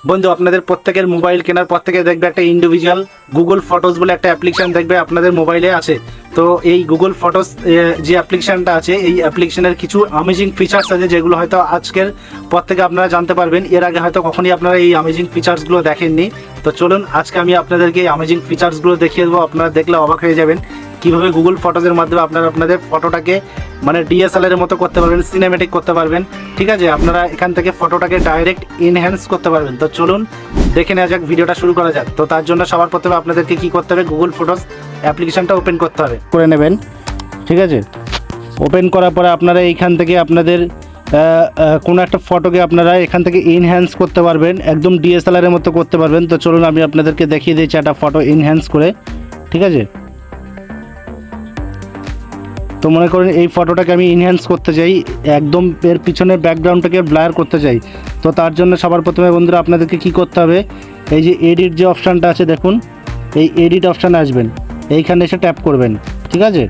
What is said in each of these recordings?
বন্ধু আপনাদের প্রত্যেকের মোবাইল কেনার পর থেকে দেখবে একটা ইন্ডিভিজুয়াল গুগল ফটোস বলে একটা অ্যাপ্লিকেশন দেখবে আপনাদের মোবাইলে আছে। তো এই গুগল ফটোস যে অ্যাপ্লিকেশনটা আছে, এই অ্যাপ্লিকেশনের কিছু অ্যামেজিং ফিচার্স আছে যেগুলো হয়তো আজকের পর থেকে আপনারা জানতে পারবেন। এর আগে হয়তো কখনই আপনারা এই অ্যামেজিং ফিচার্সগুলো দেখেননি। তো চলুন আজকে আমি আপনাদেরকে এই অ্যামেজিং ফিচার্সগুলো দেখিয়ে দেবো। আপনারা দেখলে অবাক হয়ে যাবেন কীভাবে গুগল ফটোজের মাধ্যমে আপনারা আপনাদের ফটোটাকে মানে ডিএসএলআর এর মতো করতে পারবেন, সিনেমেটিক করতে পারবেন। ঠিক আছে, আপনারা এখান থেকে ফটোটাকে ডাইরেক্ট এনহ্যান্স করতে পারবেন। তো চলুন দেখে নেওয়া যাক, ভিডিওটা শুরু করা যাক। তো তার জন্য সবার প্রথমে আপনাদেরকে কি করতে হবে, গুগল ফটোস অ্যাপ্লিকেশনটা ওপেন করতে হবে, করে নেবেন। ঠিক আছে, ওপেন করার পরে আপনারা এইখান থেকে আপনাদের কোনো একটা ফটোকে আপনারা এখান থেকে এনহ্যান্স করতে পারবেন, একদম ডিএসএলআর এর মতো করতে পারবেন। তো চলুন আমি আপনাদেরকে দেখিয়ে দিচ্ছি একটা ফটো এনহ্যান্স করে। ঠিক আছে, তো মনে করেন এই ফটোটাকে আমি এনহ্যান্স করতে চাই, একদম এর পিছনের ব্যাকগ্রাউন্ডটাকে ব্লার করতে চাই। তো তার জন্য সবার প্রথমে বন্ধুরা আপনাদেরকে কি করতে হবে, এই যে এডিট যে অপশানটা আছে দেখুন, এই এডিট অপশানে আসবেন, এইখানে এসে ট্যাপ করবেন। ঠিক আছে,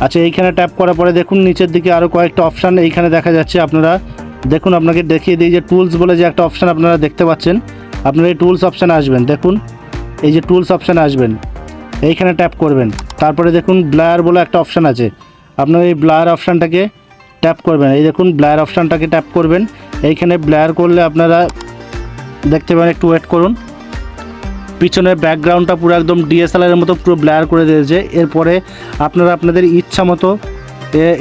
আচ্ছা এইখানে ট্যাপ করার পরে দেখুন নিচের দিকে আরও কয়েকটা অপশান এইখানে দেখা যাচ্ছে। আপনারা দেখুন, আপনাকে দেখিয়ে দিই যে টুলস বলে যে একটা অপশান আপনারা দেখতে পাচ্ছেন। আপনারা এই টুলস অপশানে আসবেন, দেখুন এই যে টুলস অপশানে আসবেন, এইখানে ট্যাপ করবেন। তারপরে দেখুন ব্লার বলে একটা অপশান আছে, আপনারা এই ব্লার অপশানটাকে ট্যাপ করবেন। এই দেখুন ব্লার অপশানটাকে ট্যাপ করবেন, এইখানে ব্লার করলে আপনারা দেখতে পাবেন, একটু ওয়েট করুন, পিছনের ব্যাকগ্রাউন্ডটা পুরো একদম ডিএসএলআর এর মতো পুরো ব্লার করে দিয়েছে। এরপরে আপনারা আপনাদের ইচ্ছা মতো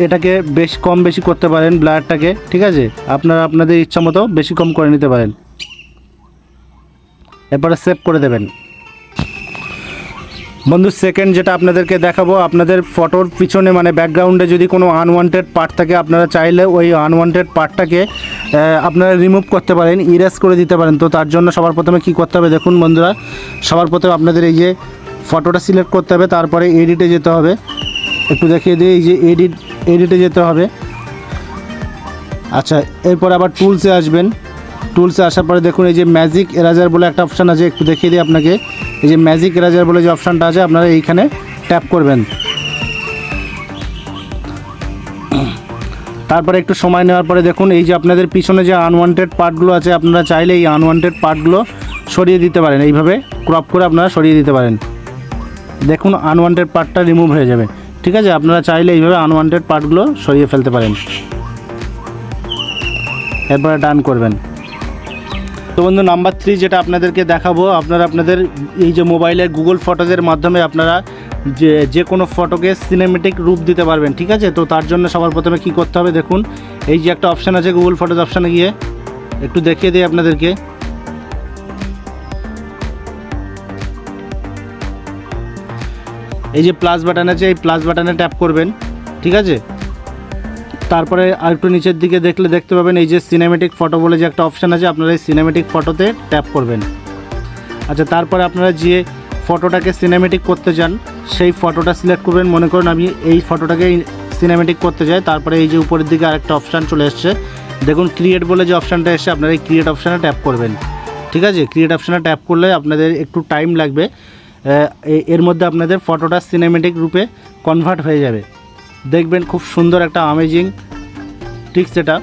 এটাকে বেশ কম বেশি করতে পারেন ব্লারটাকে। ঠিক আছে, আপনারা আপনাদের ইচ্ছা মতো বেশি কম করে নিতে পারেন, এরপরে সেভ করে দেবেন। বন্ধু সেকেন্ড যেটা আপনাদেরকে দেখাবো, আপনাদের ফটোর পিছনে মানে ব্যাকগ্রাউন্ডে যদি কোনো আনওয়ান্টেড পার্ট থাকে, আপনারা চাইলে ওই আনওয়ান্টেড পার্টটাকে আপনারা রিমুভ করতে পারেন, ইরেজ করে দিতে পারেন। তো তার জন্য সবার প্রথমে কি করতে হবে দেখুন বন্ধুরা, সবার প্রথমে আপনাদের এই যে ফটোটা সিলেক্ট করতে হবে, তারপরে এডিটে যেতে হবে। একটু দেখিয়ে দিই, এই যে এডিটে যেতে হবে। আচ্ছা, এরপর আবার টুলসে আসবেন, টুলসে আসার পরে দেখুন এই যে ম্যাজিক এরাজার বলে একটা অপশান আছে, একটু দেখিয়ে দিই আপনাকে। এই যে ম্যাজিক এরাজার বলে যে অপশানটা আছে, আপনারা এইখানে ট্যাপ করবেন। তারপরে একটু সময় নেওয়ার পরে দেখুন এই যে আপনাদের পিছনে যে আনওয়ান্টেড পার্টগুলো আছে, আপনারা চাইলে এই আনওয়ান্টেড পার্টগুলো সরিয়ে দিতে পারেন, এইভাবে ক্রপ করে আপনারা সরিয়ে দিতে পারেন। দেখুন আনওয়ান্টেড পার্টটা রিমুভ হয়ে যাবে। ঠিক আছে, আপনারা চাইলে এইভাবে আনওয়ান্টেড পার্টগুলো সরিয়ে ফেলতে পারেন, এরপরে ডান করবেন। তো বন্ধু নাম্বার 3 যেটা আপনাদেরকে দেখাবো, আপনারা আপনাদের এই যে মোবাইলের গুগল ফটোজের মাধ্যমে আপনারা যে কোনো ফটোকে সিনেমেটিক রূপ দিতে পারবেন। ঠিক আছে, তো তার জন্য সবার প্রথমে কি করতে হবে দেখুন, এই যে একটা অপশান আছে গুগল ফটোজ অপশানে গিয়ে একটু দেখিয়ে দিই আপনাদেরকে। এই যে প্লাস বাটন আছে, এই প্লাস বাটনে ট্যাপ করবেন। ঠিক আছে, তারপরে আরেকটু নিচের দিকে দেখলে দেখতে পাবেন এই যে সিনেমেটিক ফটো বলে যে একটা অপশান আছে, আপনারা এই সিনেমেটিক ফটোতে ট্যাপ করবেন। আচ্ছা, তারপরে আপনারা যে ফটোটাকে সিনেমেটিক করতে চান সেই ফটোটা সিলেক্ট করবেন। মনে করুন আমি এই ফটোটাকে সিনেমেটিক করতে চাই, তারপরে এই যে উপরের দিকে আরেকটা অপশান চলে এসছে, দেখুন ক্রিয়েট বলে যে অপশানটা এসে, আপনারা এই ক্রিয়েট অপশানে ট্যাপ করবেন। ঠিক আছে, ক্রিয়েট অপশানে ট্যাপ করলে আপনাদের একটু টাইম লাগবে, এর মধ্যে আপনাদের ফটোটা সিনেমেটিক রূপে কনভার্ট হয়ে যাবে। দেখবেন খুব সুন্দর একটা অ্যামেজিং ট্রিক্স এটা।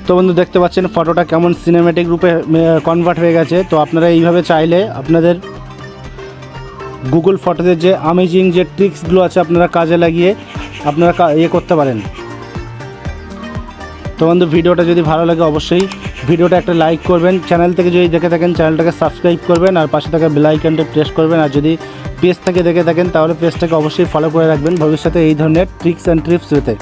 তো বন্ধু দেখতে পাচ্ছেন ফটোটা কেমন সিনেমেটিক রূপে কনভার্ট হয়ে গেছে। তো আপনারা এইভাবে চাইলে আপনাদের গুগল ফটোতে যে অ্যামেজিং যে ট্রিক্সগুলো আছে আপনারা কাজে লাগিয়ে আপনারা করতে পারেন। তো বন্ধু ভিডিওটা যদি ভালো লাগে অবশ্যই ভিডিওটা একটা লাইক করবেন, চ্যানেল থেকে যদি দেখে থাকেন চ্যানেলটাকে সাবস্ক্রাইব করবেন, আর পাশে থাকা বেল আইকনটা প্রেস করবেন। আর যদি পেজ থেকে দেখে থাকেন তাহলে পেজটাকে অবশ্যই ফলো করে রাখবেন ভবিষ্যতে এই ধরনের ট্রিক্স অ্যান্ড টিপস পেতে।